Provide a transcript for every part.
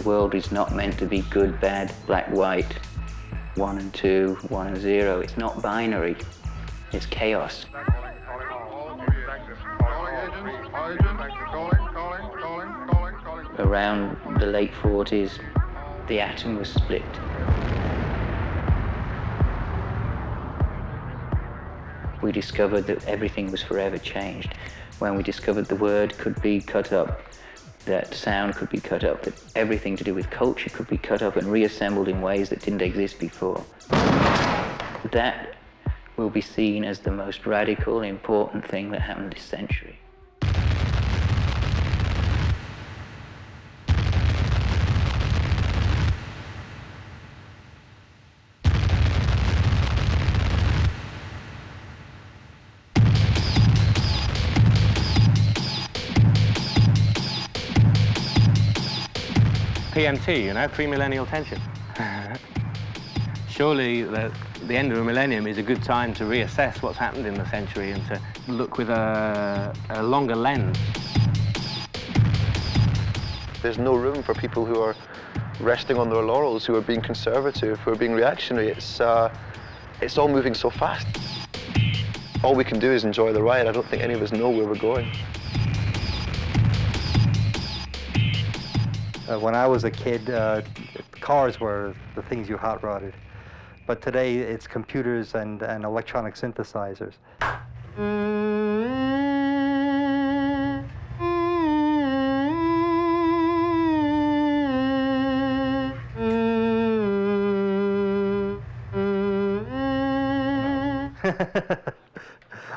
world is not meant to be good, bad, black, white, 1 and 2, 1 and 0. It's not binary. It's chaos. Around the late 40s, the atom was split. We discovered that everything was forever changed. When we discovered the word could be cut up, that sound could be cut up, that everything to do with culture could be cut up and reassembled in ways that didn't exist before. That will be seen as the most radical, important thing that happened this century. PMT, you know, premillennial tension. Surely the end of the millennium is a good time to reassess what's happened in the century and to look with a longer lens. There's no room for people who are resting on their laurels, who are being conservative, who are being reactionary. It's all moving so fast. All we can do is enjoy the ride. I don't think any of us know where we're going. When I was a kid, cars were the things you hot rodded. But today, it's computers and electronic synthesizers.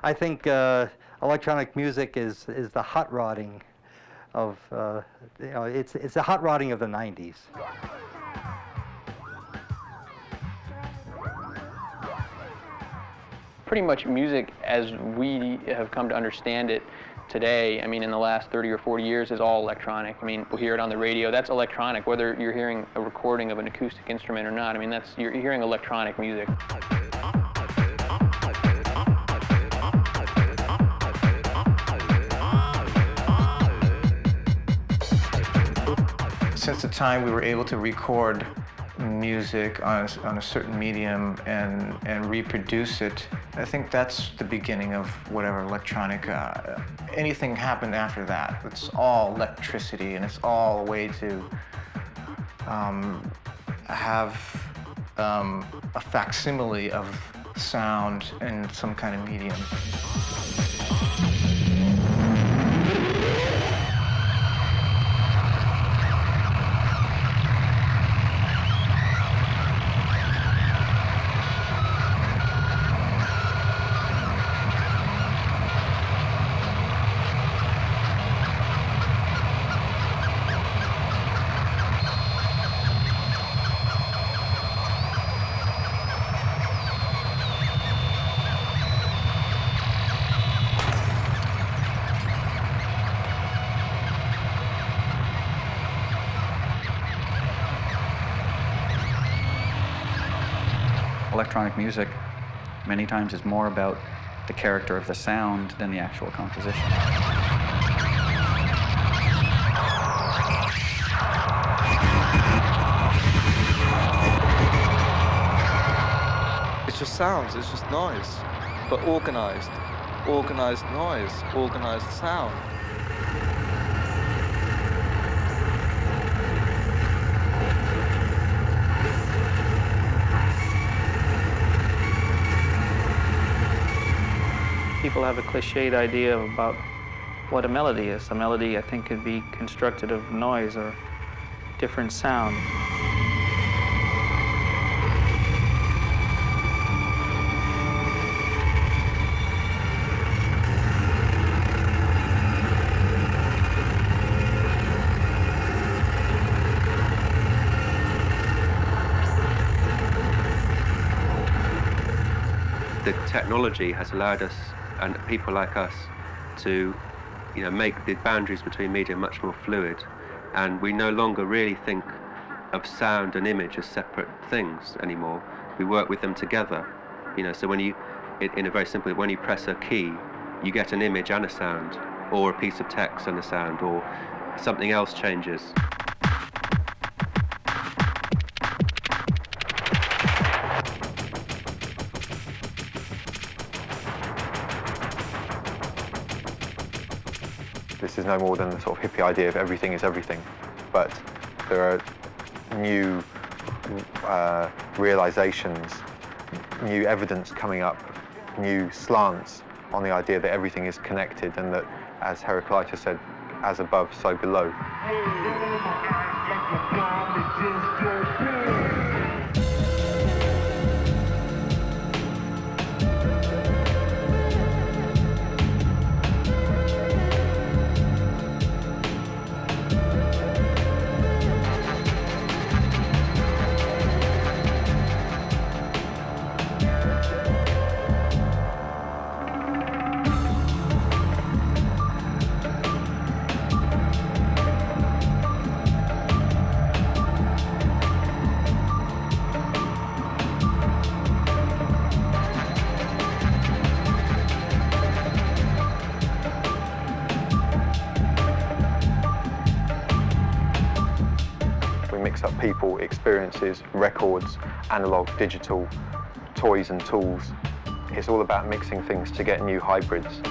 I think electronic music is the hot rodding of, you know, it's the hot rodding of the 90s. Pretty much music as we have come to understand it today, I mean, in the last 30 or 40 years, is all electronic. I mean, we'll hear it on the radio. That's electronic, whether you're hearing a recording of an acoustic instrument or not. I mean, you're hearing electronic music. Since the time we were able to record music on a certain medium and reproduce it, I think that's the beginning of whatever electronic, anything happened after that. It's all electricity, and it's all a way to have a facsimile of sound in some kind of medium. Electronic music many times is more about the character of the sound than the actual composition. It's just sounds, it's just noise, but organized. Organized noise, organized sound. People have a cliched idea about what a melody is. A melody, I think, could be constructed of noise or different sound. The technology has allowed us and people like us to, make the boundaries between media much more fluid, and we no longer really think of sound and image as separate things anymore. We work with them together, So when you, in a very simple, when you press a key, you get an image and a sound, or a piece of text and a sound, or something else changes. This is no more than the sort of hippie idea of everything is everything, but there are new realizations, new evidence coming up, new slants on the idea that everything is connected and that, as Heraclitus said, as above, so below. Mix up people, experiences, records, analog, digital, toys and tools. It's all about mixing things to get new hybrids.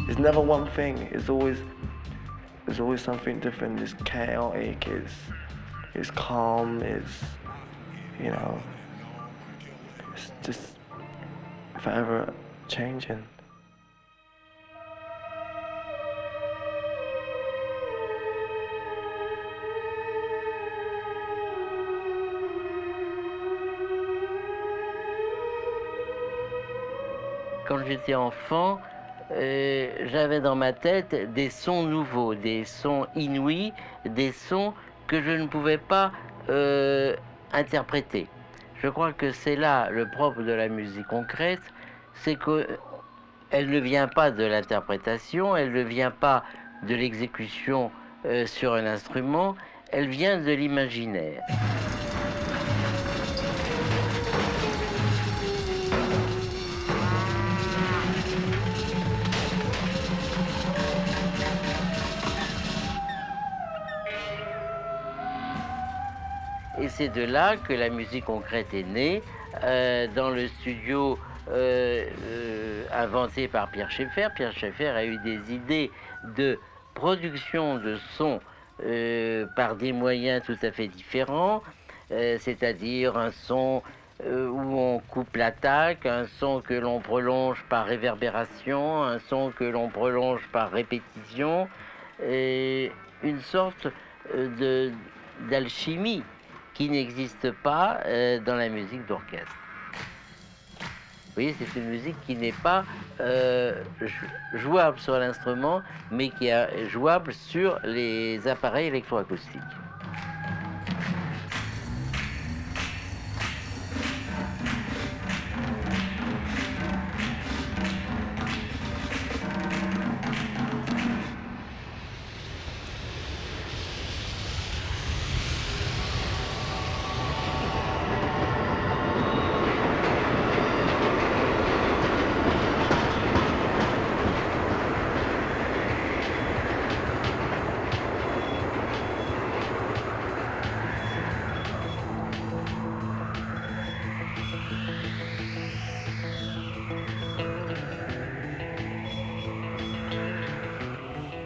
It's never one thing. There's always something different. It's chaotic. It's calm. It's, you know, it's just forever changing. Quand j'étais enfant, j'avais dans ma tête des sons nouveaux, des sons inouïs, des sons que je ne pouvais pas interpréter. Je crois que c'est là le propre de la musique concrète, c'est qu'elle ne vient pas de l'interprétation, elle ne vient pas de l'exécution sur un instrument, elle vient de l'imaginaire. Et c'est de là que la musique concrète est née, dans le studio inventé par Pierre Schaeffer. Pierre Schaeffer a eu des idées de production de sons par des moyens tout à fait différents, c'est-à-dire un son où on coupe l'attaque, un son que l'on prolonge par réverbération, un son que l'on prolonge par répétition, et une sorte d'alchimie qui n'existe pas dans la musique d'orchestre. Vous voyez, c'est une musique qui n'est pas jouable sur l'instrument, mais qui est jouable sur les appareils électroacoustiques.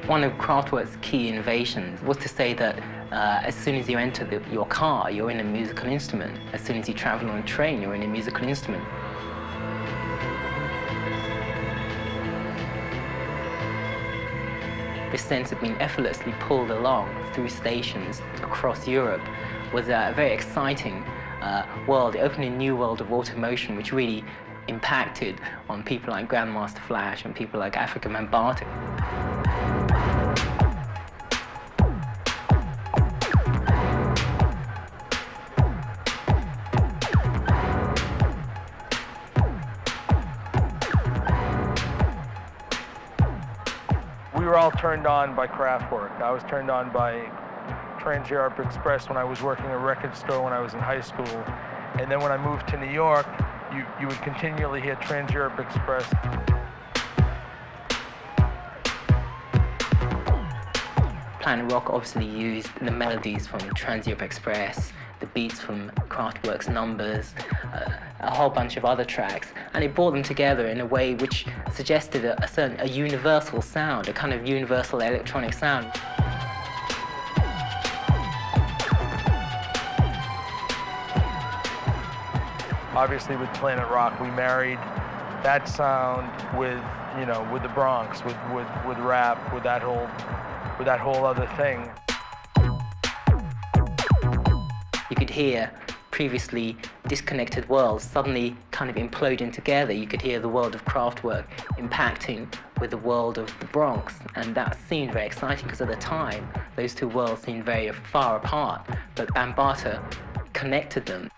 One of Kraftwerk's key innovations was to say that as soon as you enter your car, you're in a musical instrument. As soon as you travel on a train, you're in a musical instrument. This sense of being effortlessly pulled along through stations across Europe was a very exciting world. It opened a new world of automotion which really impacted on people like Grandmaster Flash and people like Afrika Bambaataa. We were all turned on by Kraftwerk. I was turned on by Trans-Europe Express when I was working at a record store when I was in high school. And then when I moved to New York, you would continually hear Trans-Europe Express. Planet Rock obviously used the melodies from Trans-Europe Express, the beats from Kraftwerk's numbers, a whole bunch of other tracks, and it brought them together in a way which suggested a universal sound, a kind of universal electronic sound. Obviously, with Planet Rock, we married that sound with, you know, with the Bronx, with rap, with that whole other thing. You could hear previously disconnected worlds suddenly kind of imploding together. You could hear the world of Kraftwerk impacting with the world of the Bronx, and that seemed very exciting because at the time those two worlds seemed very far apart, but Bambaataa connected them.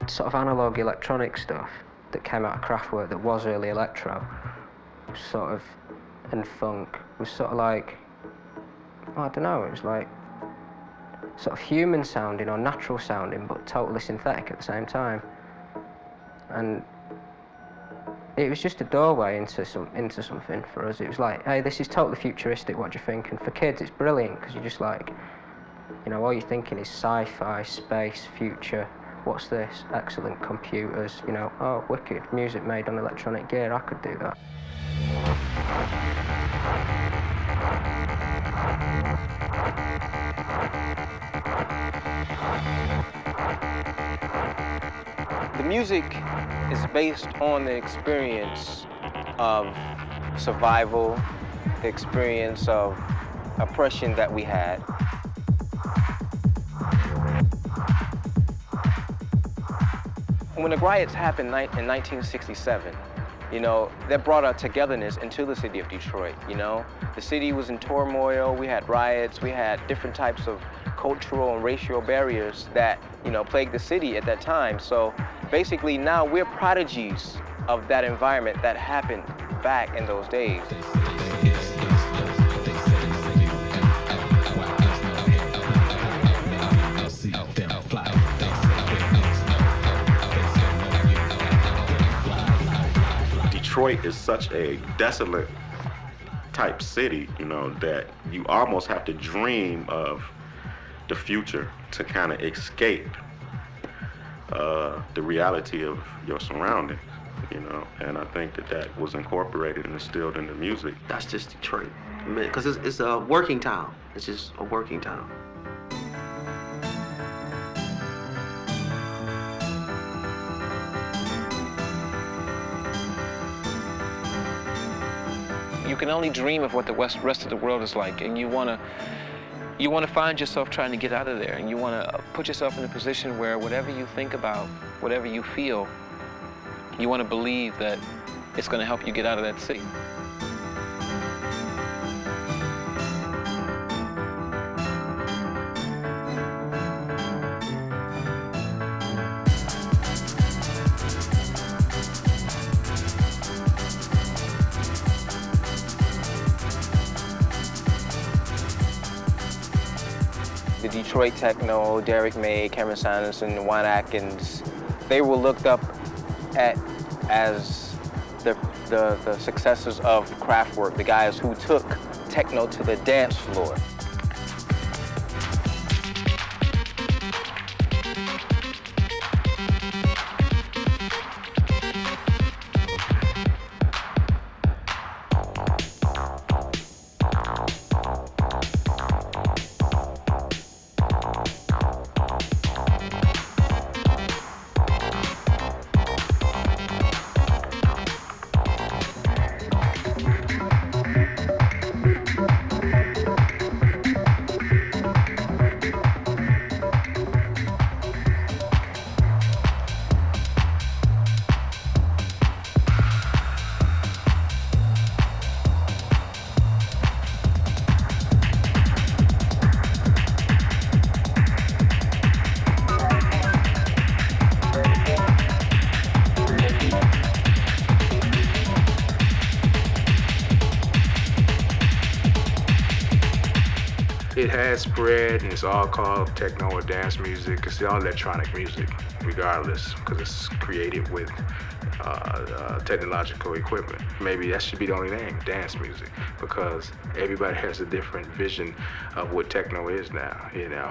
Sort of analog electronic stuff that came out of Kraftwerk that was early electro, sort of, and funk was sort of like, I don't know, it was like sort of human sounding or natural sounding, but totally synthetic at the same time. And it was just a doorway into something for us. It was like, hey, this is totally futuristic, what do you think? And for kids, it's brilliant because you're just like, you know, all you're thinking is sci-fi, space, future. What's this? Excellent computers, you know, oh, wicked, music made on electronic gear, I could do that. The music is based on the experience of survival, the experience of oppression that we had. When the riots happened in 1967, you know, that brought a togetherness into the city of Detroit, you know? The city was in turmoil, we had riots, we had different types of cultural and racial barriers that, you know, plagued the city at that time. So basically now we're prodigies of that environment that happened back in those days. Detroit is such a desolate type city, you know, that you almost have to dream of the future to kind of escape the reality of your surroundings, you know, and I think that was incorporated and instilled in the music. That's just Detroit, because it's a working town. It's just a working town. You can only dream of what the rest of the world is like, and you want to find yourself trying to get out of there, and you want to put yourself in a position where whatever you think about, whatever you feel, you want to believe that it's going to help you get out of that city. The Detroit techno, Derek May, Cameron Sanderson, Juan Atkins, they were looked up at as the successors of Kraftwerk, the guys who took techno to the dance floor. it has spread, and it's all called techno or dance music. It's all electronic music, regardless, because it's created with technological equipment. Maybe that should be the only name, dance music, because everybody has a different vision of what techno is now, you know.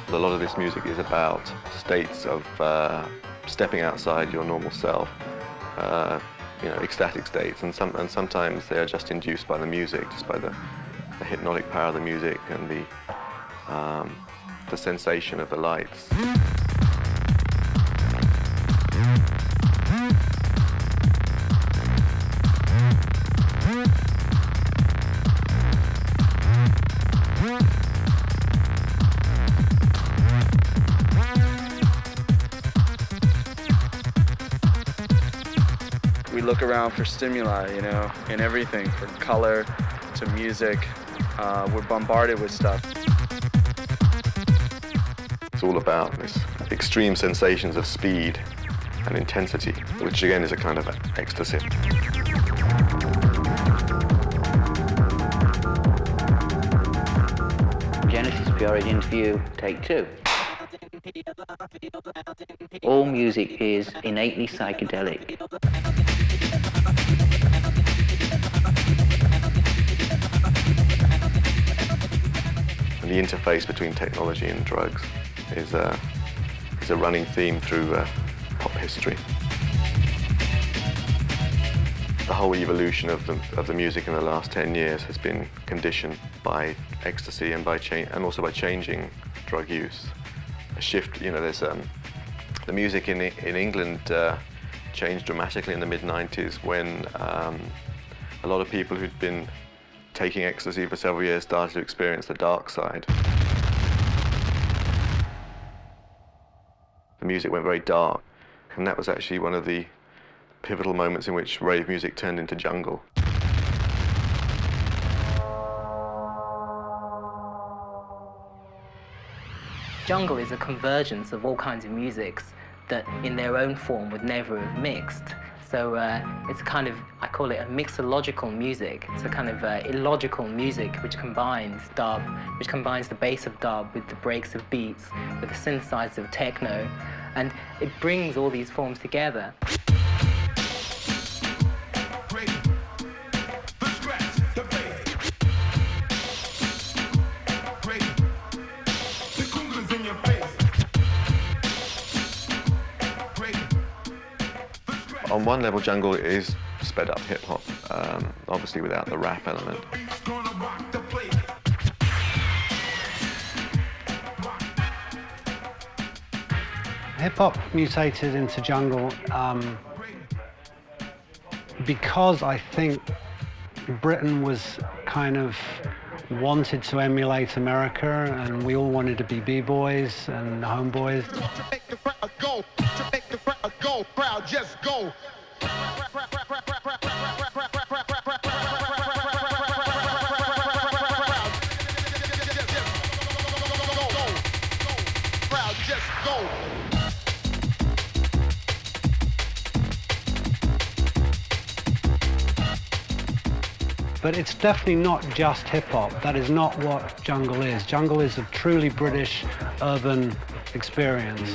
A lot of this music is about states of stepping outside your normal self, you know, ecstatic states, and sometimes they are just induced by the music, just by the hypnotic power of the music and the sensation of the lights. We look around for stimuli, you know, in everything, from color to music. We're bombarded with stuff. It's all about this extreme sensations of speed and intensity, which again is a kind of ecstasy. Genesis Pure interview, take 2. All music is innately psychedelic. And the interface between technology and drugs is a running theme through pop history. The whole evolution of the music in the last 10 years has been conditioned by ecstasy and also by changing drug use. A shift, you know, there's the music in England changed dramatically in the mid-90s when a lot of people who'd been taking ecstasy for several years started to experience the dark side. The music went very dark, and that was actually one of the pivotal moments in which rave music turned into jungle. Jungle is a convergence of all kinds of musics that in their own form would never have mixed. So it's a kind of, I call it a mixological music. It's a kind of illogical music which combines dub, which combines the bass of dub with the breaks of beats, with the synthesizers of techno, and it brings all these forms together. On one level, jungle is sped up hip hop, obviously without the rap element. Hip hop mutated into jungle because I think Britain was kind of wanted to emulate America, and we all wanted to be b-boys and homeboys. Go, crowd, just go. Crowd, just go. But it's definitely not just hip-hop. That is not what jungle is. Jungle is a truly British urban experience.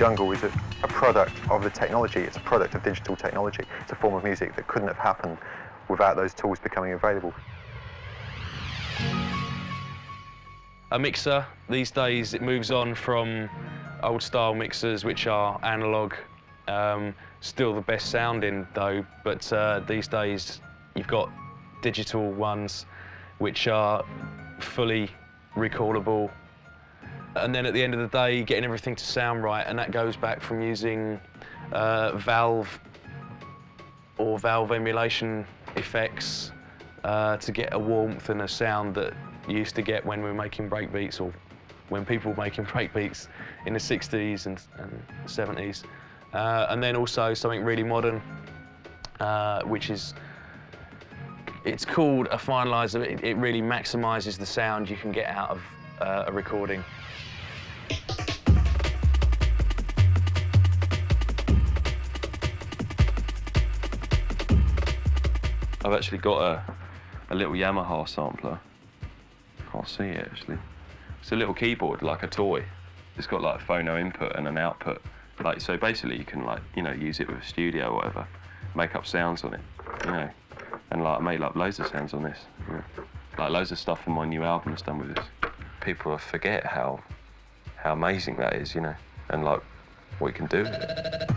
jungle is a product of the technology. It's a product of digital technology. It's a form of music that couldn't have happened without those tools becoming available. A mixer, these days, it moves on from old style mixers, which are analog, still the best sounding though, but these days you've got digital ones which are fully recordable. And then at the end of the day, getting everything to sound right, and that goes back from using valve or valve emulation effects to get a warmth and a sound that you used to get when we were making breakbeats, or when people were making breakbeats in the 60s and 70s. And then also something really modern, which is, it's called a finalizer. It really maximizes the sound you can get out of a recording. I've actually got a little Yamaha sampler. Can't see it actually. It's a little keyboard, like a toy. It's got like a phono input and an output. Like, so basically you can, like, you know, use it with a studio or whatever, make up sounds on it, you know, and like make like loads of sounds on this. You know. Like loads of stuff on my new album's done with this. People forget how amazing that is, you know, and like what you can do with it.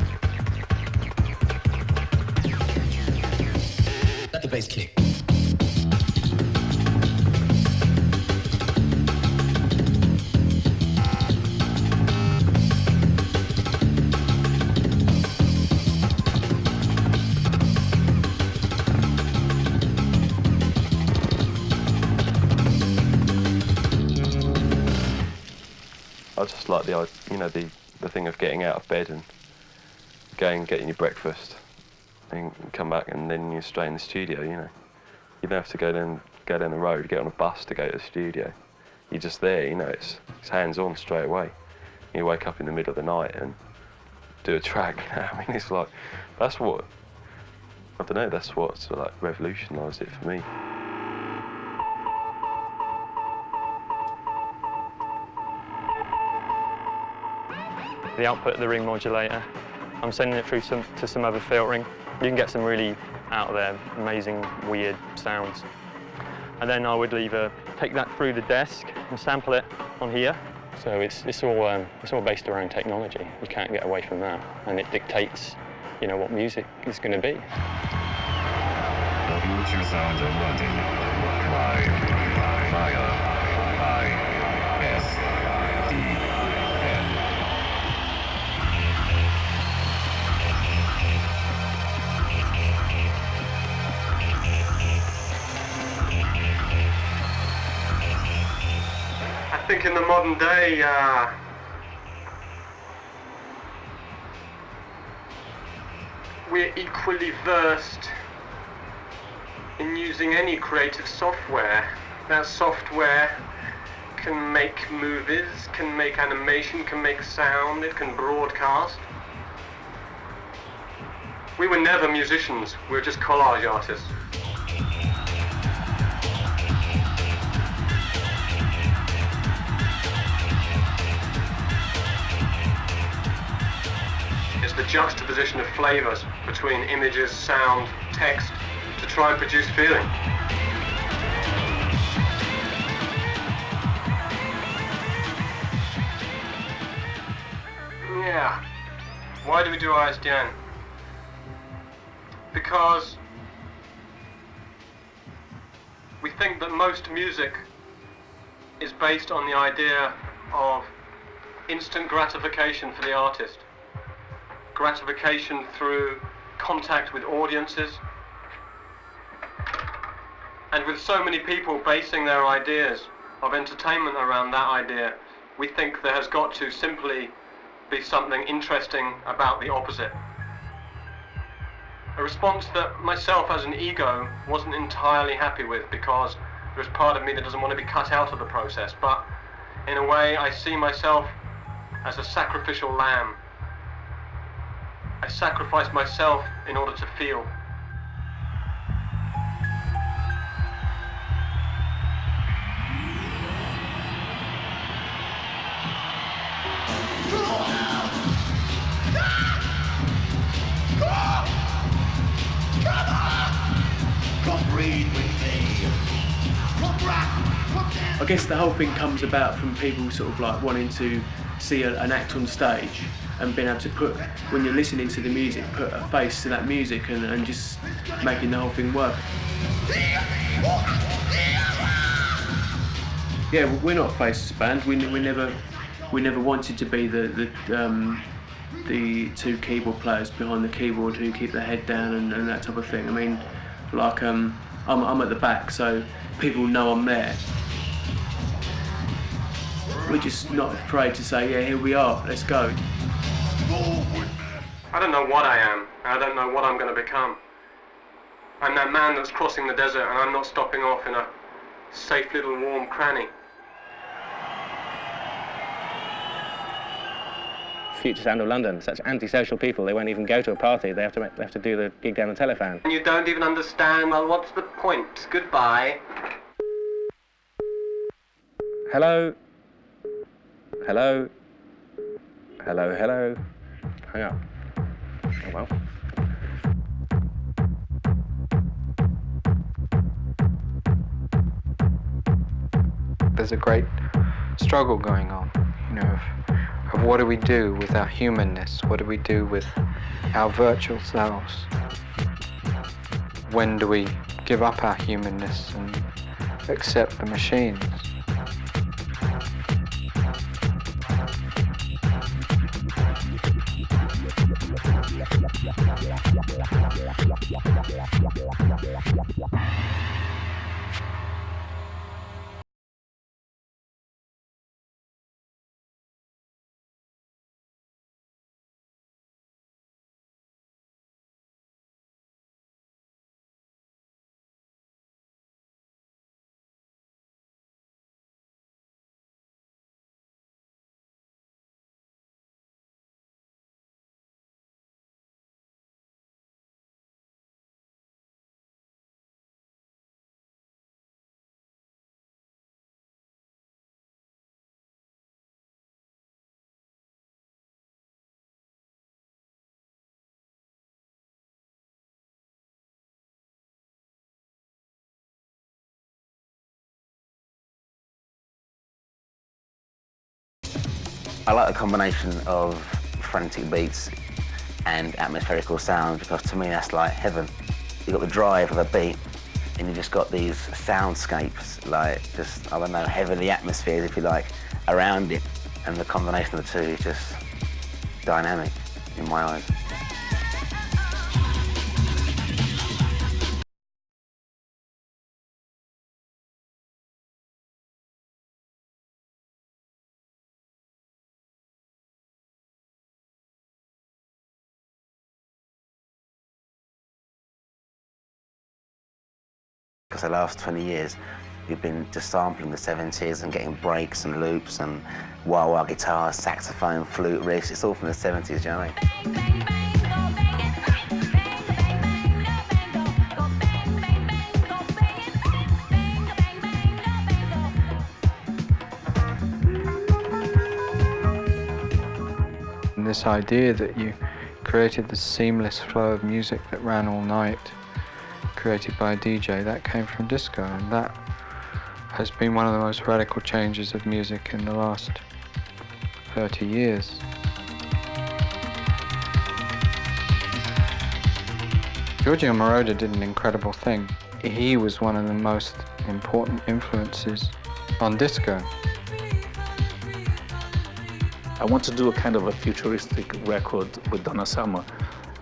Let the bass kick. I just like the, you know, the thing of getting out of bed and getting your breakfast and come back, and then you're straight in the studio, you know. You don't have to go down the road, get on a bus to go to the studio. You're just there, you know, it's hands-on straight away. You wake up in the middle of the night and do a track, you know? I mean, it's like, that's what, I don't know, that's what sort of like revolutionised it for me. The output of the ring modulator, I'm sending it through to some other filtering. You can get some really out there, amazing, weird sounds. And then I would either take that through the desk and sample it on here. So it's all based around technology. You can't get away from that, and it dictates, you know, what music is going to be. The future sounds of London. Live via ISDN. I think in the modern day, we're equally versed in using any creative software. That software can make movies, can make animation, can make sound, it can broadcast. We were never musicians, we were just collage artists. It's the juxtaposition of flavors between images, sound, text, to try and produce feeling. Yeah. Why do we do ISDN? Because we think that most music is based on the idea of instant gratification for the artist. Gratification through contact with audiences. And with so many people basing their ideas of entertainment around that idea, we think there has got to simply be something interesting about the opposite. A response that myself as an ego wasn't entirely happy with, because there's part of me that doesn't want to be cut out of the process, but in a way I see myself as a sacrificial lamb. I sacrifice myself in order to feel. I guess the whole thing comes about from people sort of like wanting to see an act on stage and being able to put, when you're listening to the music, put a face to that music and just making the whole thing work. Yeah, we're not a faceless band. We never wanted to be the two keyboard players behind the keyboard who keep their head down and that type of thing. I mean, like I'm at the back, so people know I'm there. We're just not afraid to say, yeah, here we are, let's go. I don't know what I am. I don't know what I'm going to become. I'm that man that's crossing the desert and I'm not stopping off in a safe little warm cranny. Future sound of London, such antisocial people, they won't even go to a party, they have to do the gig down the telephone. And you don't even understand, well, what's the point? Goodbye. Hello? Hello? Hello, hello? Hang up. Oh well. There's a great struggle going on, you know, of what do we do with our humanness? What do we do with our virtual selves? When do we give up our humanness and accept the machines? I like the combination of frantic beats and atmospherical sound because to me that's like heaven. You've got the drive of a beat and you've just got these soundscapes, like just, I don't know, heavenly atmospheres if you like, around it. And the combination of the two is just dynamic in my eyes. Because the last 20 years, we've been just sampling the 70s and getting breaks and loops and wah-wah guitars, saxophone, flute riffs. It's all from the 70s, do you know what I mean? And this idea that you created this seamless flow of music that ran all night, created by a DJ, that came from disco, and that has been one of the most radical changes of music in the last 30 years. Giorgio Moroder did an incredible thing. He was one of the most important influences on disco. I want to do a kind of a futuristic record with Donna Summer,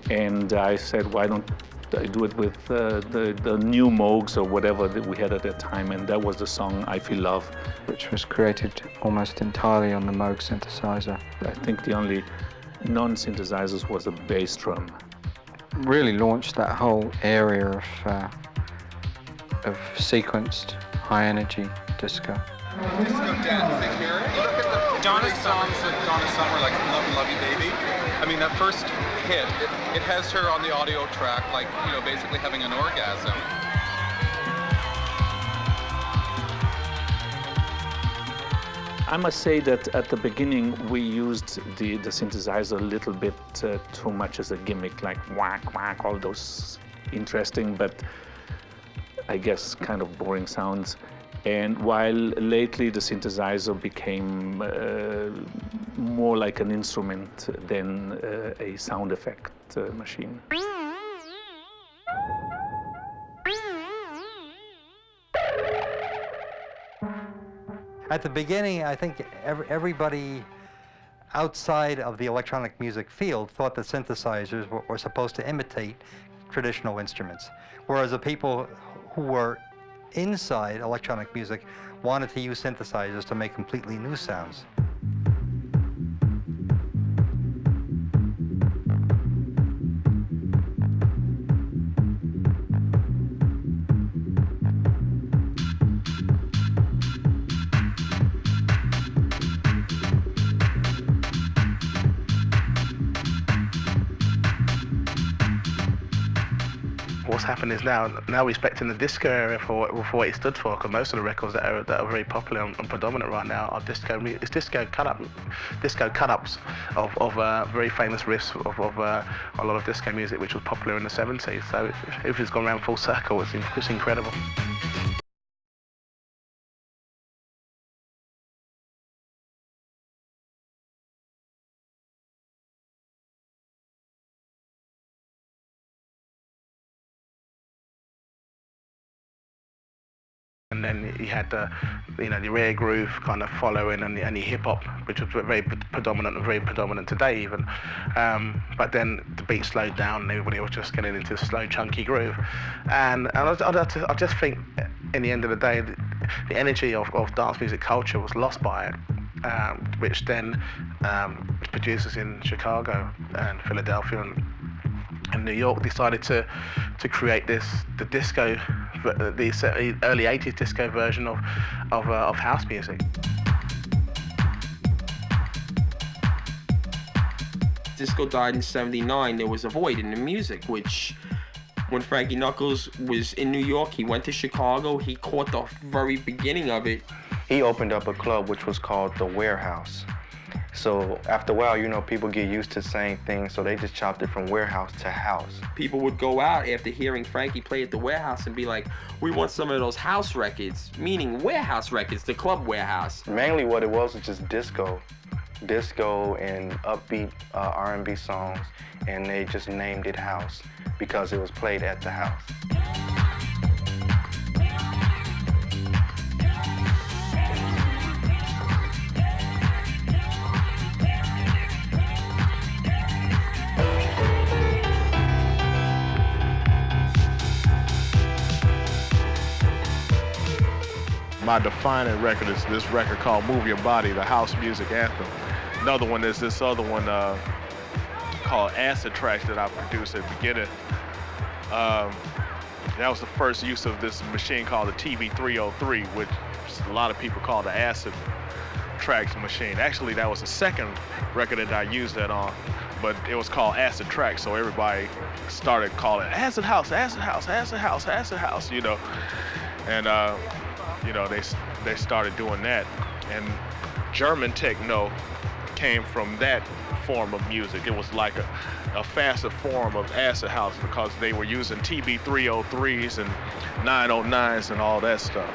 and I said, why don't I do it with the new Moogs or whatever that we had at that time, and that was the song I Feel Love. Which was created almost entirely on the Moog synthesizer. I think the only non-synthesizers was a bass drum. Really launched that whole area of sequenced, high-energy disco. Disco dancing here. You look at the Donna's songs of Donna Summer, like Love You Baby. I mean, that first hit, it has her on the audio track, like, you know, basically having an orgasm. I must say that at the beginning we used the synthesizer a little bit too much as a gimmick, like whack, whack, all those interesting but I guess kind of boring sounds. And while lately the synthesizer became more like an instrument than a sound effect machine. At the beginning, I think everybody outside of the electronic music field thought that synthesizers were supposed to imitate traditional instruments, whereas the people who were inside electronic music wanted to use synthesizers to make completely new sounds. What's happened is now we're respecting the disco area for what it stood for, because most of the records that are very popular and predominant right now are disco cut-ups of very famous riffs of a lot of disco music which was popular in the 70s. So if it's gone around full circle, it's incredible. And then you had the rare groove kind of following, and the hip hop, which was very predominant today even. But then the beat slowed down, and everybody was just getting into slow, chunky groove. And I just think, in the end of the day, the energy of dance music culture was lost by it, which then producers in Chicago and Philadelphia and New York decided to create the disco, the early 80s disco version of house music. Disco died in '79. There was a void in the music, which when Frankie Knuckles was in New York, he went to Chicago, he caught the very beginning of it. He opened up a club which was called The Warehouse. So after a while, people get used to the same thing, so they just chopped it from warehouse to house. People would go out after hearing Frankie play at the Warehouse and be like, we want some of those house records, meaning warehouse records, the club warehouse. Mainly what it was just disco and upbeat R&B songs, and they just named it house because it was played at the house. My defining record is this record called Move Your Body, the house music anthem. Another one is this other one called Acid Tracks that I produced at the beginning. That was the first use of this machine called the TV303, which a lot of people call the Acid Tracks machine. Actually, that was the second record that I used that on, but it was called Acid Tracks, so everybody started calling it Acid House, Acid House, Acid House, Acid House, And they started doing that, and German techno came from that form of music. It was like a faster form of acid house because they were using TB303s and 909s and all that stuff.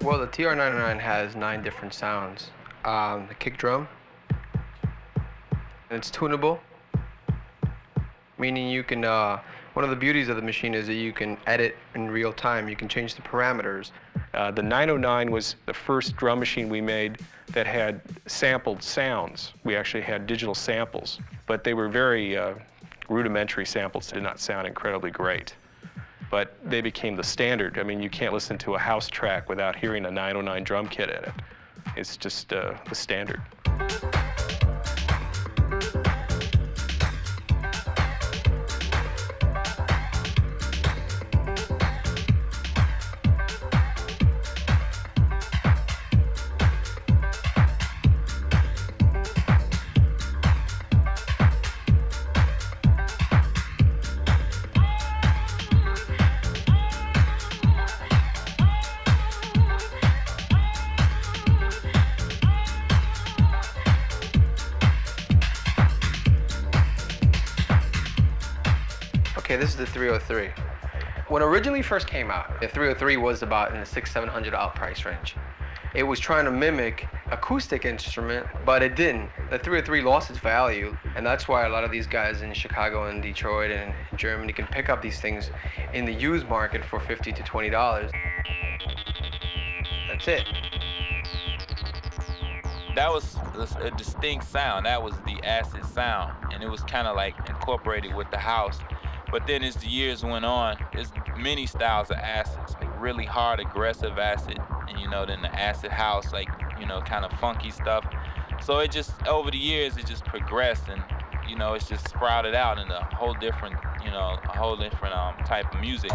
Well, the TR-909 has 9 different sounds. The kick drum, and it's tunable, meaning you can, one of the beauties of the machine is that you can edit in real time. You can change the parameters. The 909 was the first drum machine we made that had sampled sounds. We actually had digital samples, but they were very rudimentary samples. They did not sound incredibly great. But they became the standard. I mean, you can't listen to a house track without hearing a 909 drum kit in it. It's just the standard. Okay, this is the 303. When it originally first came out, the 303 was about in the $600-700 price range. It was trying to mimic acoustic instrument, but it didn't. The 303 lost its value, and that's why a lot of these guys in Chicago and Detroit and Germany can pick up these things in the used market for $50 to $20. That's it. That was a distinct sound. That was the acid sound, and it was kind of like incorporated with the house. But then as the years went on, there's many styles of acids, like really hard, aggressive acid, and then the acid house, like, kind of funky stuff. So it just, over the years, it just progressed, and, it's just sprouted out into a whole different, type of music.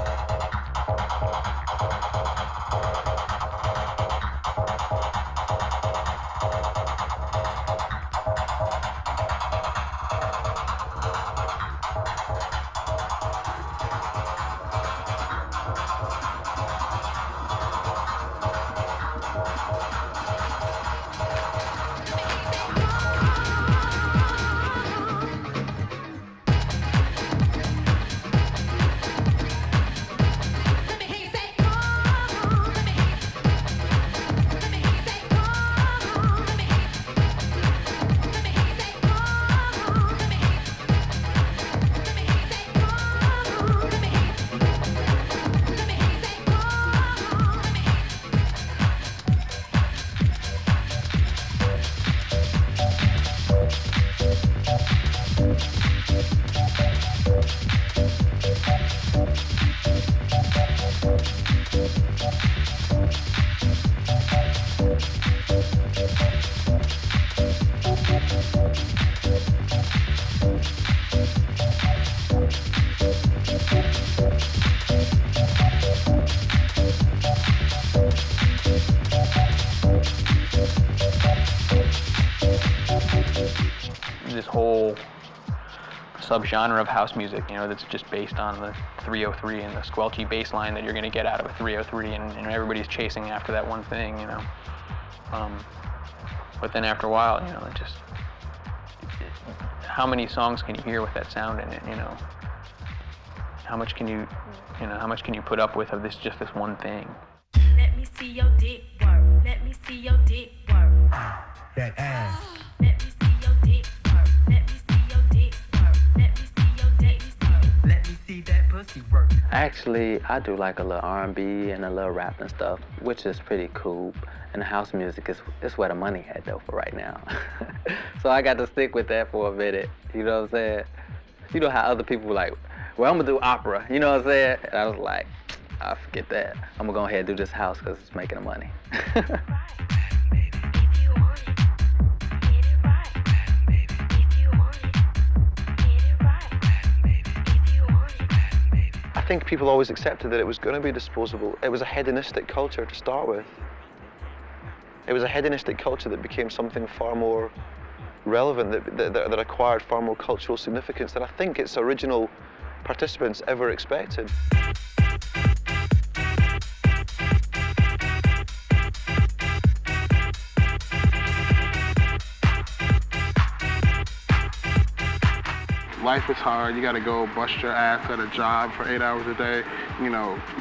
This whole subgenre of house music, that's just based on the 303 and the squelchy bass line that you're going to get out of a 303, and everybody's chasing after that one thing, But then after a while, how many songs can you hear with that sound in it, How much can you put up with of just this one thing? Let me see your dick work. Let me see your dick work. That ass. Let me see your dick work. Let me see your dick work. Let me see your dick work. Let me see that pussy work. Actually, I do like a little R&B and a little rap and stuff, which is pretty cool. And the house music is where the money at, though, for right now. So I got to stick with that for a minute, you know what I'm saying? You know how other people were like, well, I'm gonna do opera, you know what I'm saying? And I was like, I forget that. I'm gonna go ahead and do this house because it's making the money. I think people always accepted that it was going to be disposable. It was a hedonistic culture to start with. It was a hedonistic culture that became something far more relevant, that acquired far more cultural significance than I think its original participants ever expected. Life is hard. You gotta go bust your ass at a job for 8 hours a day,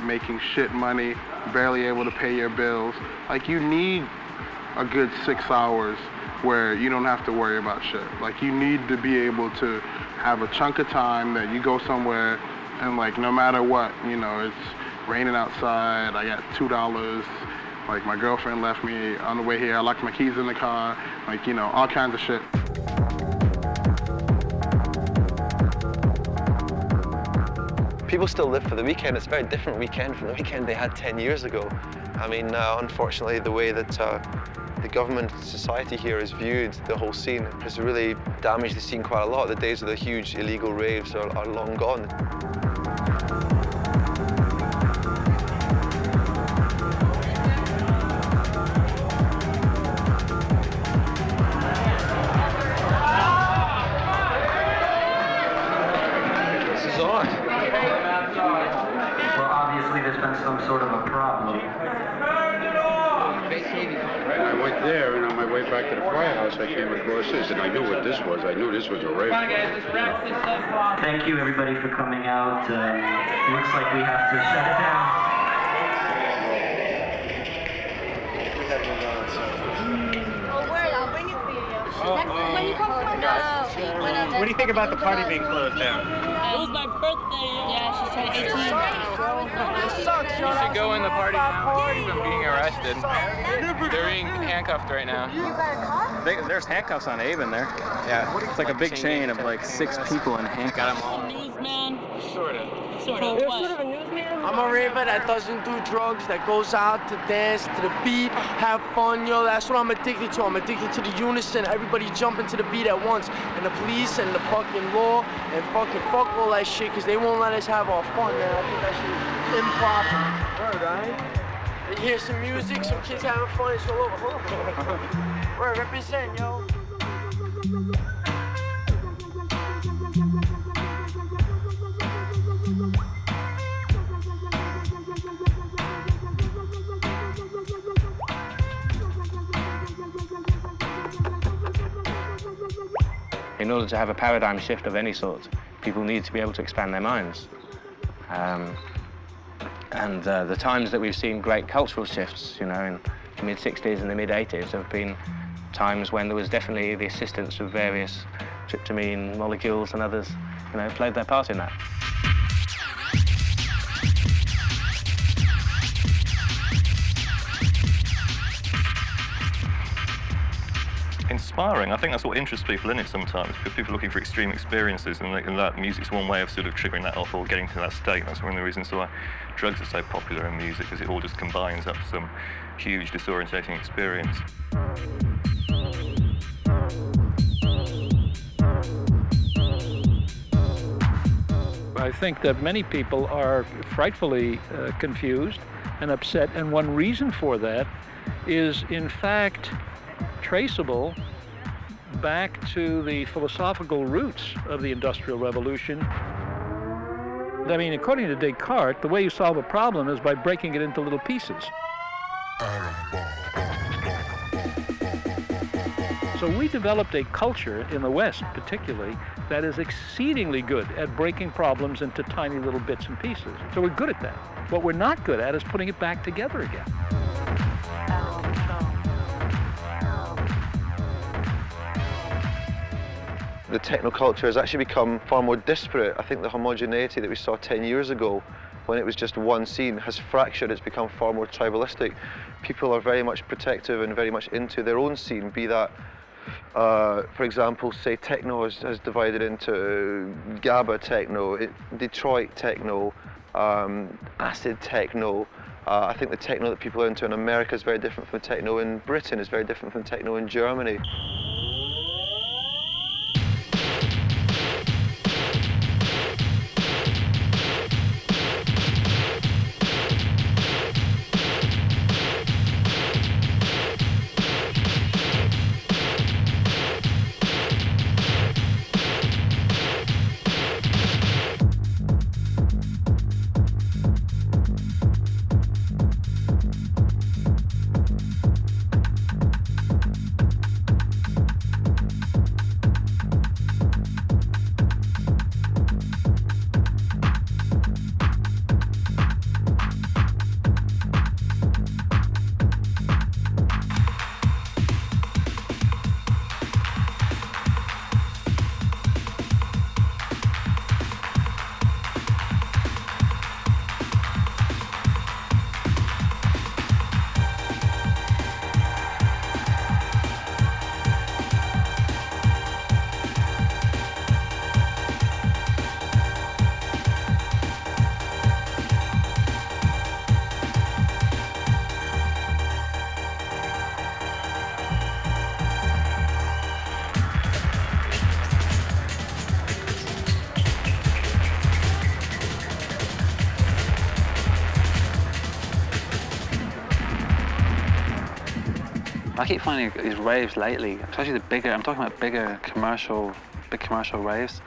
making shit money, barely able to pay your bills. Like, you need a good 6 hours where you don't have to worry about shit. Like, you need to be able to have a chunk of time that you go somewhere and, like, no matter what, it's raining outside, I got $2, like, my girlfriend left me on the way here, I locked my keys in the car, like, all kinds of shit. People still live for the weekend. It's a very different weekend from the weekend they had 10 years ago. I mean, unfortunately, the way that the government society here is viewed, the whole scene, has really damaged the scene quite a lot. The days of the huge illegal raves are long gone. Well, obviously there's been some sort of a problem. I went there and on my way went back to the firehouse, I came across this, and I knew what this was. I knew this was a rave. Thank you, everybody, for coming out. Looks like we have to shut it down. When you come from What do you think about the party being closed down? It was my birthday. Yeah, she's turning 18. You should go in the party now. Even being arrested. They're being handcuffed right now. There's handcuffs on Abe in there. Yeah. It's like a big chain of like 6 people in handcuffs. Got them all. Newsman. Sort of. Sort of what? I'm a raver that doesn't do drugs, that goes out to dance to the beat, have fun, yo. That's what I'm addicted to. I'm addicted to the unison, everybody jumping to the beat at once. And the police and the fucking law and fucking fuck all that shit, because they won't let us have our fun, man. I think that shit is improper. Word, right? You hear some music, some kids having fun, it's all over. Hold on. Word, represent, yo. In order to have a paradigm shift of any sort, people need to be able to expand their minds. The times that we've seen great cultural shifts, you know, in the mid-60s and the mid-80s have been times when there was definitely the assistance of various tryptamine molecules and others, you know, played their part in that. Inspiring. I think that's what interests people in it sometimes, because people are looking for extreme experiences, and that music's one way of sort of triggering that off or getting to that state. That's one of the reasons why drugs are so popular in music, because it all just combines up some huge disorientating experience. I think that many people are frightfully confused and upset, and one reason for that is, in fact, traceable back to the philosophical roots of the Industrial Revolution. I mean, according to Descartes, the way you solve a problem is by breaking it into little pieces. So we developed a culture in the West, particularly, that is exceedingly good at breaking problems into tiny little bits and pieces. So we're good at that. What we're not good at is putting it back together again. The technoculture has actually become far more disparate. I think the homogeneity that we saw 10 years ago, when it was just one scene, has fractured. It's become far more tribalistic. People are very much protective and very much into their own scene, be that, for example, say techno has divided into GABA techno, Detroit techno, acid techno. I think the techno that people are into in America is very different from the techno in Britain, is very different from techno in Germany. I keep finding these raves lately, especially the bigger, I'm talking about big commercial raves.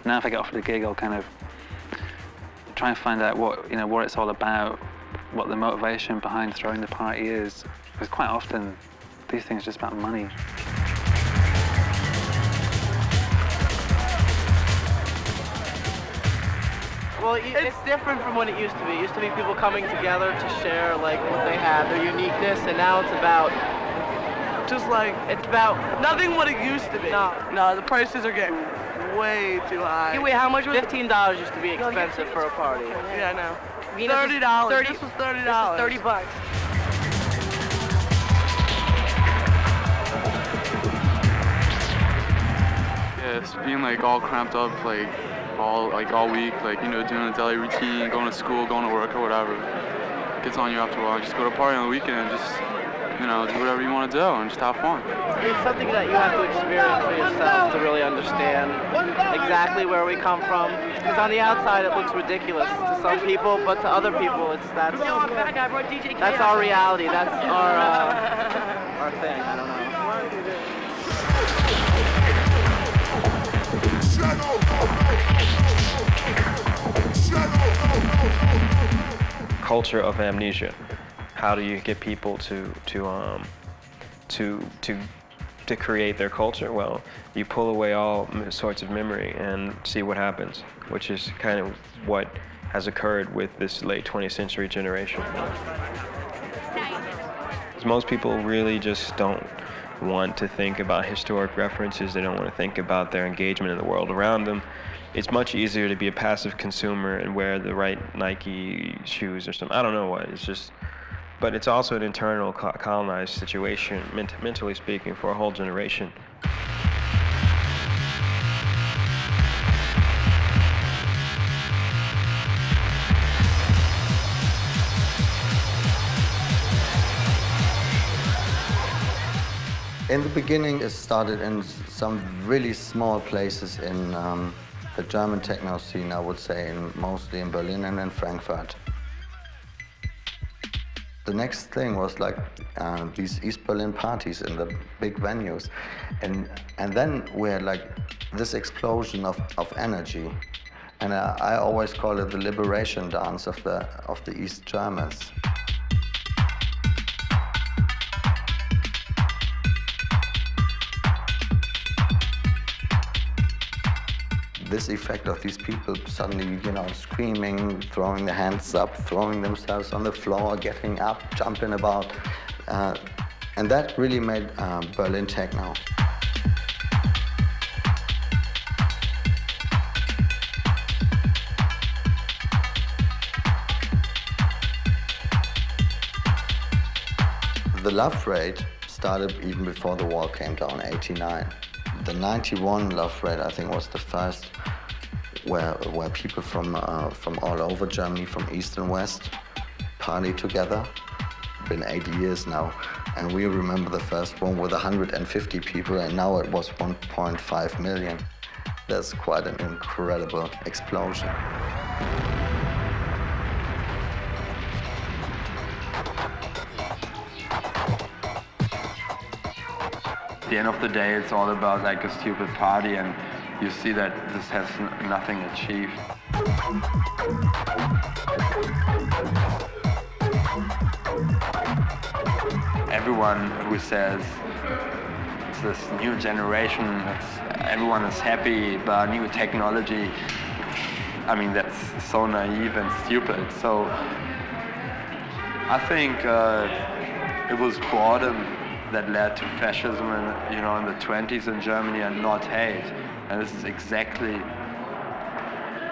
Now if I get offered a gig, I'll kind of try and find out what it's all about, what the motivation behind throwing the party is. Because quite often these things are just about money. Well, it's different from what it used to be. It used to be people coming together to share like what they have, their uniqueness, and now it's about just like it's about nothing what it used to be. No, the prices are getting way too high. Wait, how much was $15 used to be expensive for a party? Yeah, I know. $30. This was $30. This is $30. Yeah, it's being like all cramped up, like all week, like, you know, doing a daily routine, going to school, going to work or whatever. It gets on you after a while. Just go to a party on the weekend and just, you know, do whatever you want to do and just have fun. It's something that you have to experience for yourself to really understand exactly where we come from. Because on the outside it looks ridiculous to some people, but to other people that's our reality. That's our thing. I don't know. Culture of amnesia. How do you get people to create their culture? Well, you pull away all sorts of memory and see what happens, which is kind of what has occurred with this late 20th century generation. Most people really just don't want to think about historic references. They don't want to think about their engagement in the world around them. It's much easier to be a passive consumer and wear the right Nike shoes or something. I don't know what. It's just, but it's also an internal colonized situation, mentally speaking, for a whole generation. In the beginning, it started in some really small places in the German techno scene, I would say, mostly in Berlin and in Frankfurt. The next thing was like these East Berlin parties in the big venues. And then we had like this explosion of energy. And I always call it the liberation dance of the East Germans. This effect of these people suddenly, you know, screaming, throwing their hands up, throwing themselves on the floor, getting up, jumping about. And that really made Berlin techno. The love rate started even before the wall came down, 89. The 91 love rate, I think, was the first where people from all over Germany, from east and west, party together. Been 80 years now, and we remember the first one with 150 people, and now it was 1.5 million. That's quite an incredible explosion. At the end of the day, it's all about like a stupid party, and you see that this has nothing achieved. Everyone who says it's this new generation, everyone is happy about new technology, I mean, that's so naive and stupid. So I think it was boredom that led to fascism in, you know, in the 20s in Germany, and not hate. And this is exactly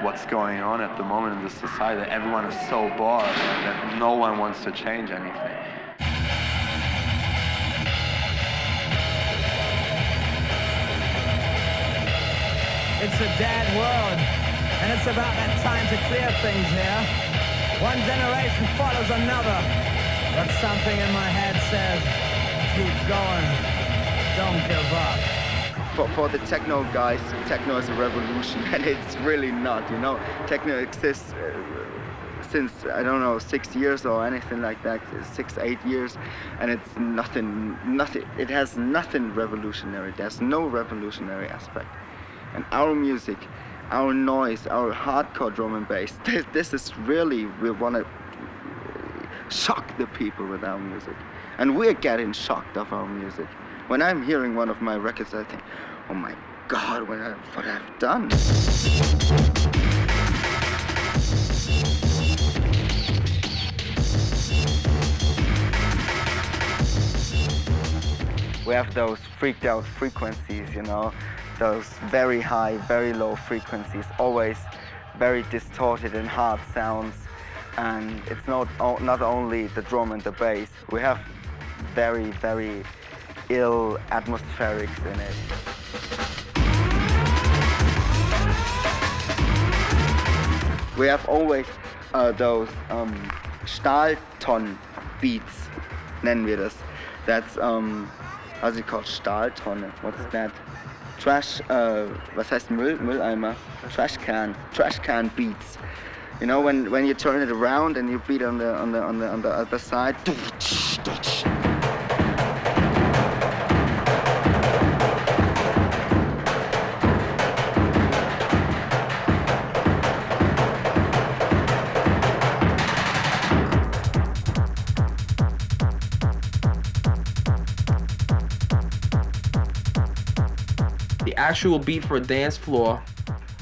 what's going on at the moment in this society. Everyone is so bored that no one wants to change anything. It's a dead world, and it's about that time to clear things here. One generation follows another, but something in my head says, keep going, don't give up. For the techno guys, techno is a revolution, and it's really not, you know. Techno exists since, I don't know, 6 years or anything like that, 6, 8 years, and it's nothing, it has nothing revolutionary. There's no revolutionary aspect. And our music, our noise, our hardcore drum and bass, this is really, we want to shock the people with our music. and we're getting shocked of our music. When I'm hearing one of my records, I think, oh my God, what I've done. We have those freaked out frequencies, you know, those very high, very low frequencies, always very distorted and hard sounds. And it's not only the drum and the bass, we have very, very ill atmospherics in it. We have always those Stahlton beats, nennen wir das. That's, how's it called, Stahltonne, what's that? Trash, was heißt Mülleimer? Trash can beats. You know, when you turn it around and you beat on the other side. The actual beat for a dance floor,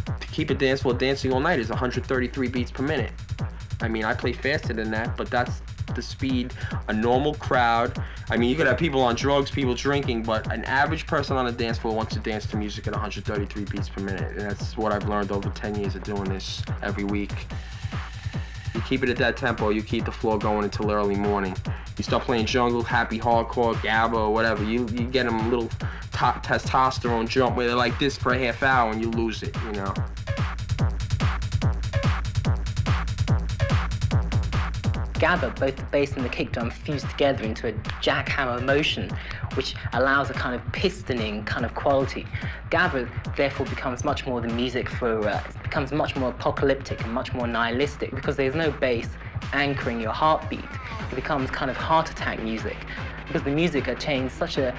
to keep a dance floor dancing all night, is 133 beats per minute. I mean, I play faster than that, but that's the speed a normal crowd. I mean, you could have people on drugs, people drinking, but an average person on a dance floor wants to dance to music at 133 beats per minute. And that's what I've learned over 10 years of doing this every week. You keep it at that tempo, you keep the floor going until early morning. You start playing jungle, happy, hardcore, gabba, or whatever, you get them a little testosterone jump where they're like this for a half hour and you lose it, you know. Gabba, both the bass and the kick drum fuse together into a jackhammer motion, which allows a kind of pistoning kind of quality. Gabba therefore becomes much more the music for, it becomes much more apocalyptic and much more nihilistic because there's no bass anchoring your heartbeat. It becomes kind of heart attack music because the music attains such a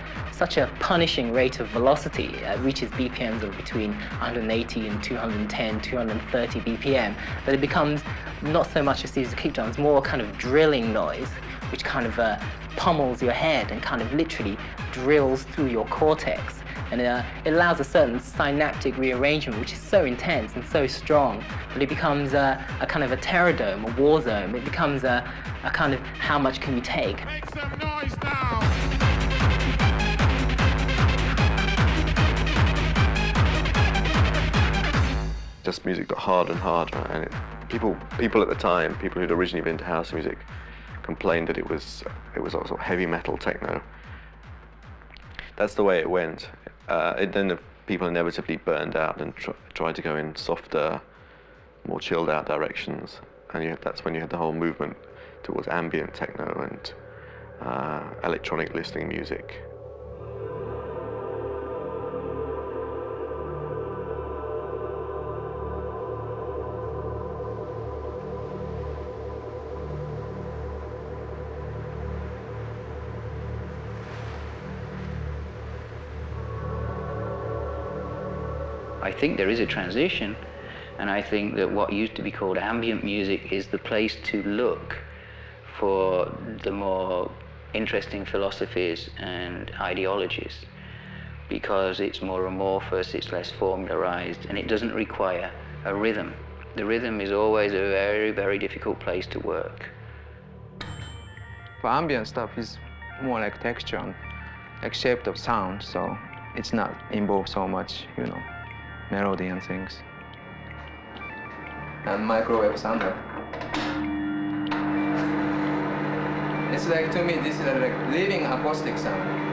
punishing rate of velocity. It reaches BPMs of between 180 and 210, 230 BPM, that it becomes not so much a series of kick drums, more kind of drilling noise, which kind of pummels your head and kind of literally drills through your cortex. And it allows a certain synaptic rearrangement, which is so intense and so strong that it becomes a kind of a terror dome, a war zone. It becomes a kind of how much can you take. Make some noise now! Just music got harder and harder, and people at the time, people who'd originally been to house music, complained that it was also heavy metal techno. That's the way it went. Then the people inevitably burned out and tried to go in softer, more chilled out directions, and that's when you had the whole movement towards ambient techno and electronic listening music. I think there is a transition, and I think that what used to be called ambient music is the place to look for the more interesting philosophies and ideologies, because it's more amorphous, it's less formularized, and it doesn't require a rhythm. The rhythm is always a very, very difficult place to work. For ambient stuff, it's more like texture, like shape of sound, so it's not involved so much, you know, melody and things. And microwave sound. It's like, to me, this is like living acoustic sound.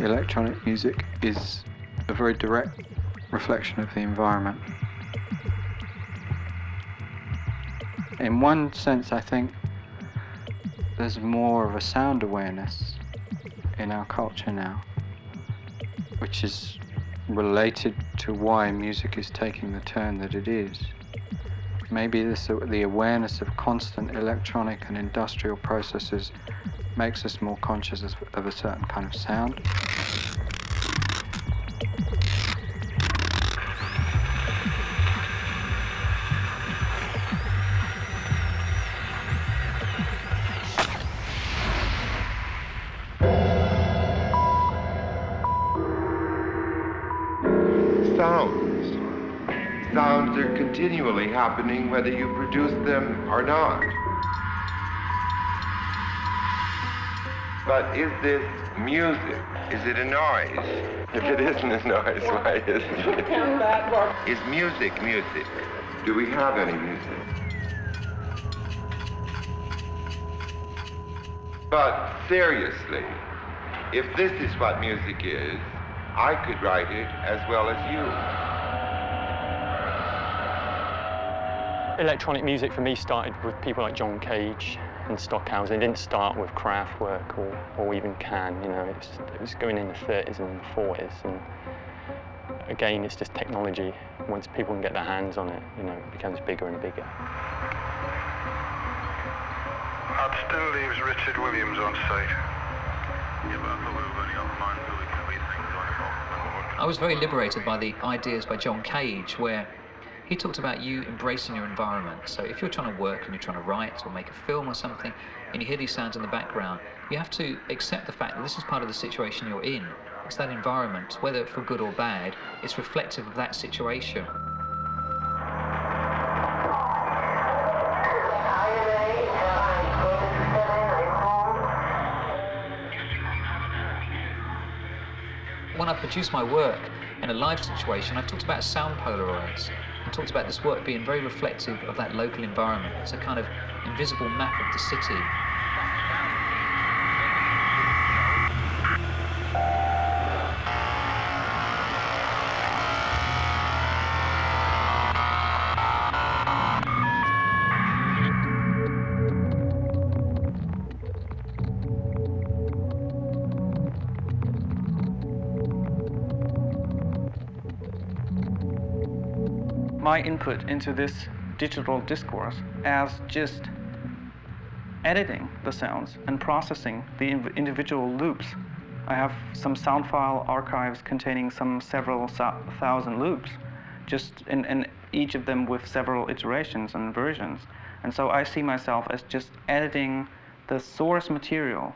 Electronic music is a very direct reflection of the environment. In one sense, I think there's more of a sound awareness in our culture now, which is related to why music is taking the turn that it is. Maybe the awareness of constant electronic and industrial processes makes us more conscious of a certain kind of sound. Sounds are continually happening whether you produce them or not. But is this music? Is it a noise? If it isn't a noise, why isn't it? Is music music? Do we have any music? But seriously, if this is what music is, I could write it as well as you. Electronic music for me started with people like John Cage and Stockhausen. It didn't start with Kraftwerk or even Can, you know, it was going in the 30s and the 40s. And again, it's just technology. Once people can get their hands on it, you know, it becomes bigger and bigger. That still leaves Richard Williams on site. Yeah, but I thought we were running out of mind, so we can leave things on and off. I was very liberated by the ideas by John Cage, where he talked about you embracing your environment. So if you're trying to work and you're trying to write or make a film or something, and you hear these sounds in the background, you have to accept the fact that this is part of the situation you're in. It's that environment, whether for good or bad, it's reflective of that situation. When I produce my work in a live situation, I've talked about sound Polaroids. I talked about this work being very reflective of that local environment. It's a kind of invisible map of the city. My input into this digital discourse as just editing the sounds and processing the individual loops. I have some sound file archives containing some several thousand loops, and each of them with several iterations and versions. And so I see myself as just editing the source material.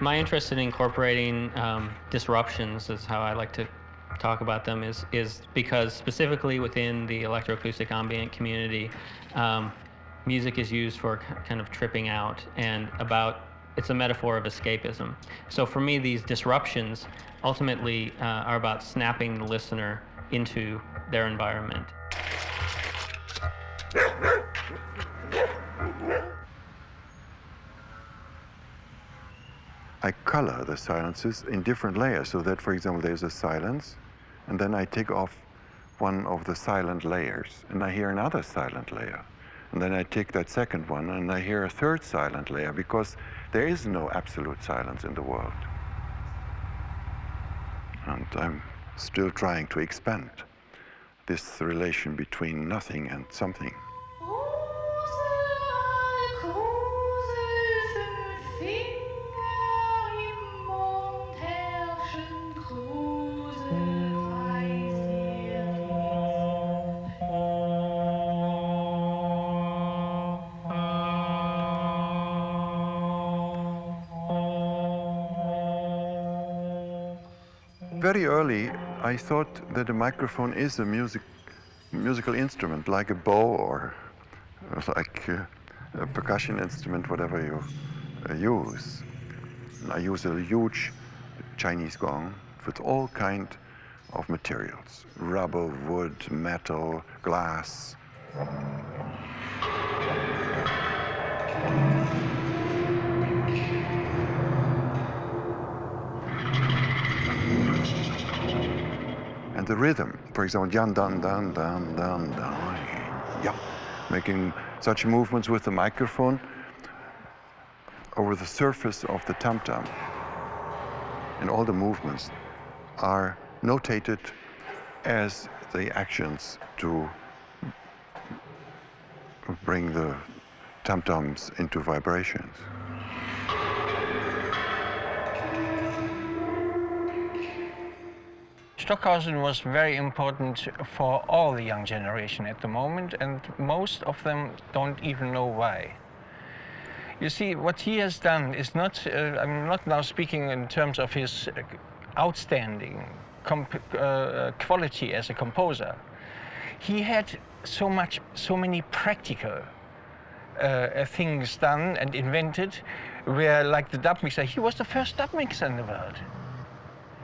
My interest in incorporating disruptions, is how I like to talk about them, is because specifically within the electroacoustic ambient community, music is used for kind of tripping out, and it's a metaphor of escapism. So for me, these disruptions ultimately are about snapping the listener into their environment. I color the silences in different layers so that, for example, there's a silence, and then I take off one of the silent layers, and I hear another silent layer. And then I take that second one, and I hear a third silent layer, because there is no absolute silence in the world. And I'm still trying to expand this relation between nothing and something. Very early, I thought that a microphone is a musical instrument, like a bow or like a percussion instrument, whatever you use. I use a huge Chinese gong with all kinds of materials: rubber, wood, metal, glass. And the rhythm, for example, yan dan dan dan dan dan, yeah, making such movements with the microphone over the surface of the tam-tam. And all the movements are notated as the actions to bring the tam-tams into vibrations. Stockhausen was very important for all the young generation at the moment, and most of them don't even know why. You see, what he has done is not, I'm not now speaking in terms of his outstanding quality as a composer. He had so many practical things done and invented, where, like the dub mixer, he was the first dub mixer in the world.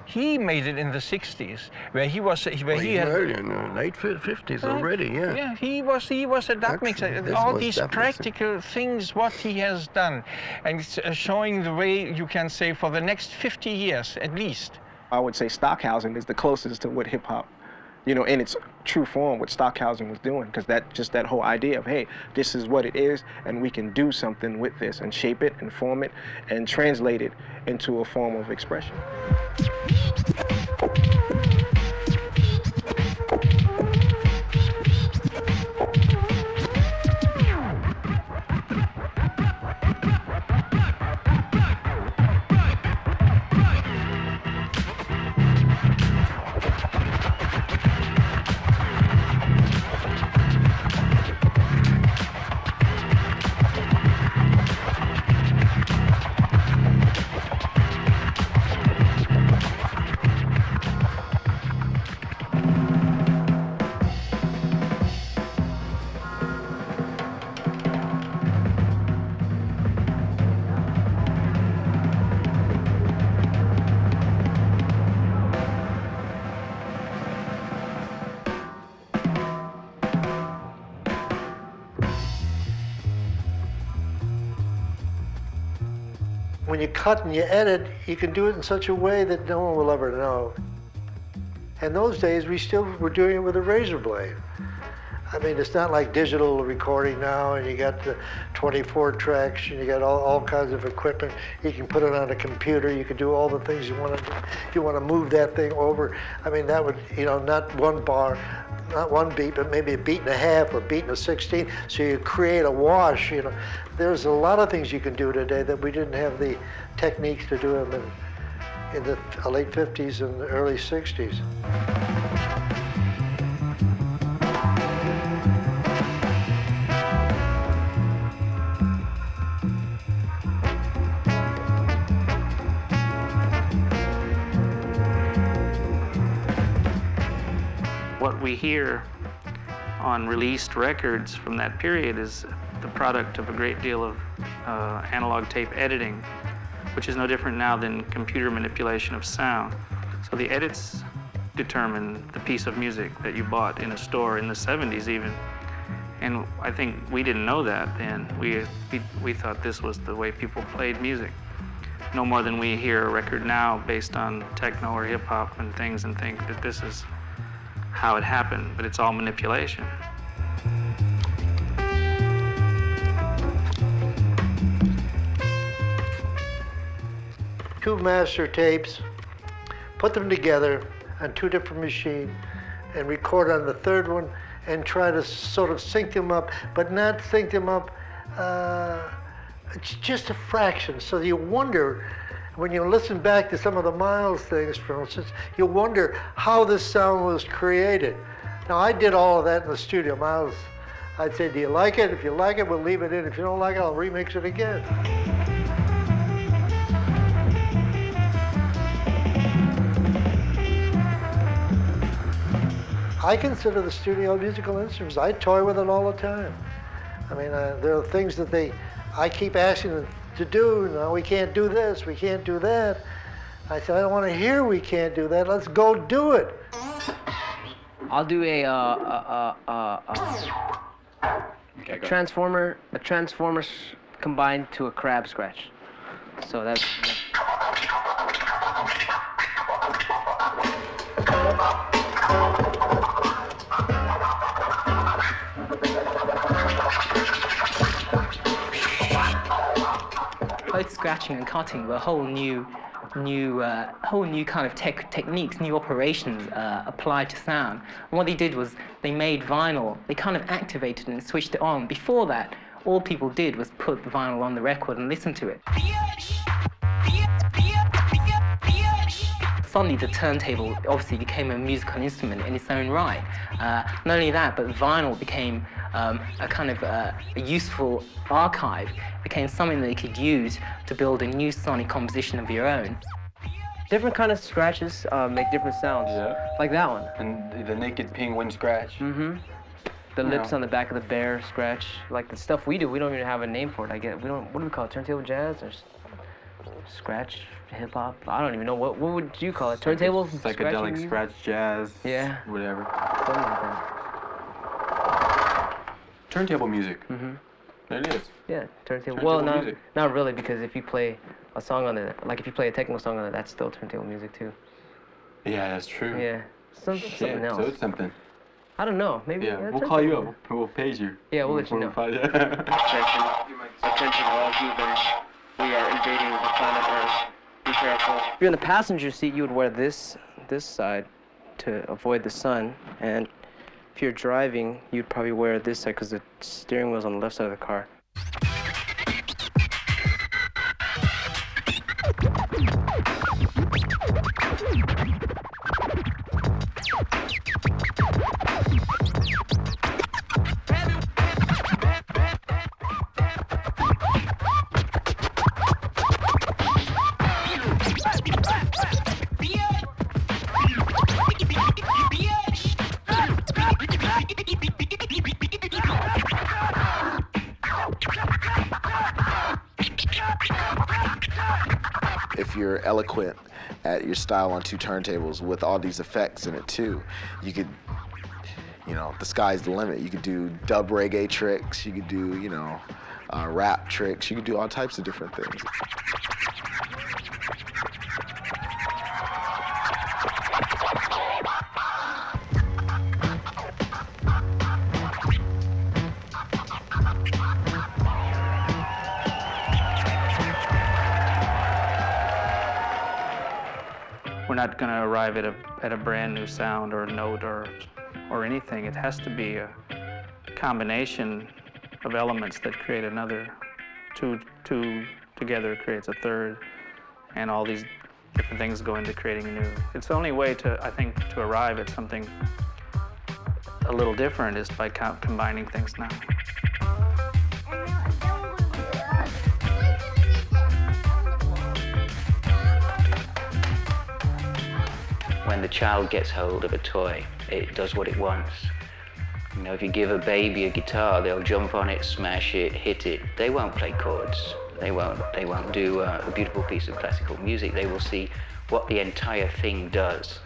He made it in the 60s, where he was, where he had earlier, in the late 50s already, yeah. Yeah, he was a dub mixer. All these practical things, what he has done, and it's showing the way, you can say, for the next 50 years at least. I would say Stockhausen is the closest to what hip hop, you know, in its true form, what Stockhausen was doing, because that whole idea of, hey, this is what it is, and we can do something with this and shape it and form it and translate it into a form of expression. When you cut and you edit, you can do it in such a way that no one will ever know. In those days, we still were doing it with a razor blade. I mean, it's not like digital recording now, and you got the 24 tracks, and you got all kinds of equipment. You can put it on a computer. You can do all the things you want to do. If you want to move that thing over, I mean, that would, you know, not one bar, not one beat, but maybe a beat and a half or a beat and a 16. So you create a wash, you know. There's a lot of things you can do today that we didn't have the techniques to do them in the late 50s and the early 60s. What we hear on released records from that period is the product of a great deal of analog tape editing, which is no different now than computer manipulation of sound. So the edits determine the piece of music that you bought in a store in the 70s even. And I think we didn't know that then. We thought this was the way people played music. No more than we hear a record now based on techno or hip hop and things and think that this is how it happened, but it's all manipulation. Two master tapes, put them together on two different machines, and record on the third one and try to sort of sync them up, but not sync them up just a fraction. So you wonder, when you listen back to some of the Miles things, for instance, you wonder how this sound was created. Now, I did all of that in the studio. Miles, I'd say, do you like it? If you like it, we'll leave it in. If you don't like it, I'll remix it again. I consider the studio musical instruments. I toy with it all the time. I mean, there are things that I keep asking them to do. No, we can't do this, we can't do that. I said, I don't want to hear we can't do that. Let's go do it. I'll do a transformer combined to a crab scratch. So that's. scratching and cutting were whole new kind of techniques, new operations applied to sound. And what they did was they made vinyl. They kind of activated and switched it on. Before that, all people did was put the vinyl on the record and listen to it. Suddenly, the turntable obviously became a musical instrument in its own right. Not only that, but vinyl became a kind of a useful archive. It became something that you could use to build a new sonic composition of your own. Different kind of scratches make different sounds. Yeah. Like that one. And the naked penguin scratch. Mm-hmm. The lips on the back of the bear scratch. Like the stuff we do, we don't even have a name for it. I get, we don't. What do we call it? Turntable jazz or scratch hip hop? I don't even know. What would you call it? Turntable? Psychedelic scratch jazz. Yeah. Whatever. Something like that. Turntable music. Mm-hmm. It is. Yeah, turntable. Turntable Well, music. not really, because if you play a song on it, like if you play a techno song on it, that's still turntable music too. Yeah, that's true. Yeah. Something else. So it's something. I don't know. Maybe. Yeah, we'll call you up. We'll page you. Yeah, we'll let you know. Attention, all humans. We are invading the planet Earth. Be careful. If you're in the passenger seat, you would wear this side to avoid the sun, and if you're driving, you'd probably wear this side because the steering wheel's on the left side of the car. If you're eloquent at your style on two turntables with all these effects in it too, you could, the sky's the limit. You could do dub reggae tricks, you could do, rap tricks, you could do all types of different things. We're not going to arrive at a brand new sound or note or anything. It has to be a combination of elements that create another. Two together creates a third, and all these different things go into creating new. It's the only way to, I think, to arrive at something a little different is by combining things now. When the child gets hold of a toy, it does what it wants. If you give a baby a guitar, they'll jump on it, smash it, hit it. They won't play chords. They won't do a beautiful piece of classical music. They will see what the entire thing does.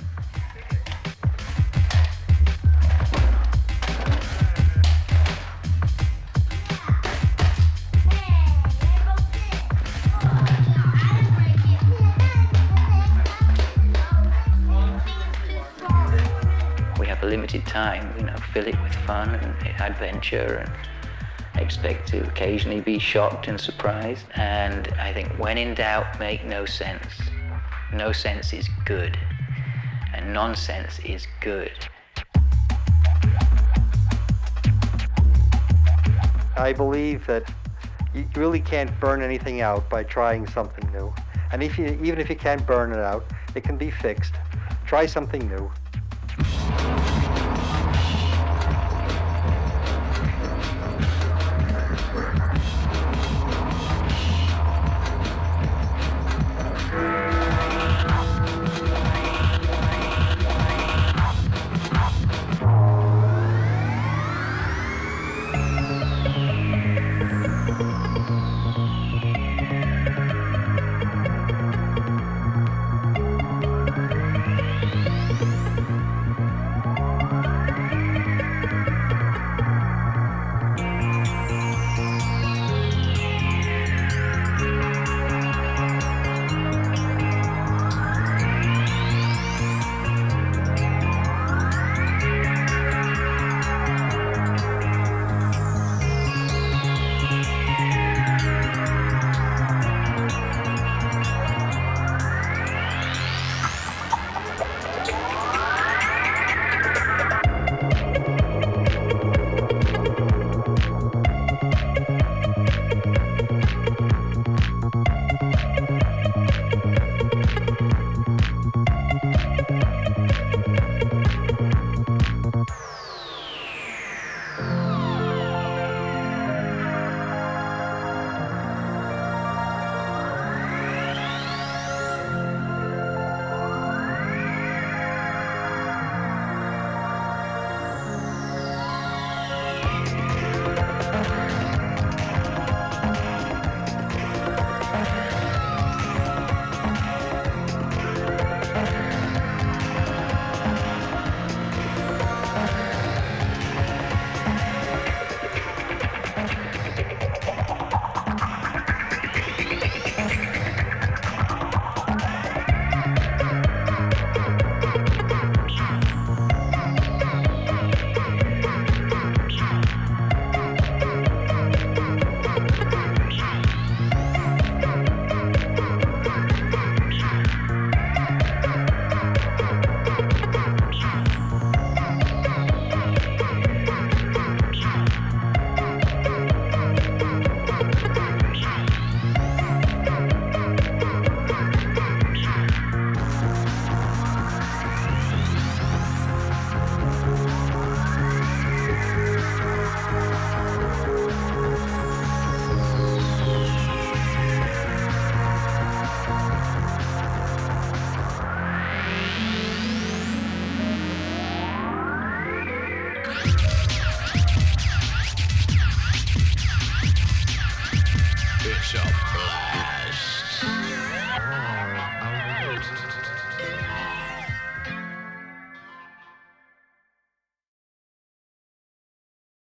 Limited time, fill it with fun and adventure and expect to occasionally be shocked and surprised. And I think when in doubt, make no sense. No sense is good, and nonsense is good. I believe that you really can't burn anything out by trying something new. And even if you can't burn it out, it can be fixed. Try something new.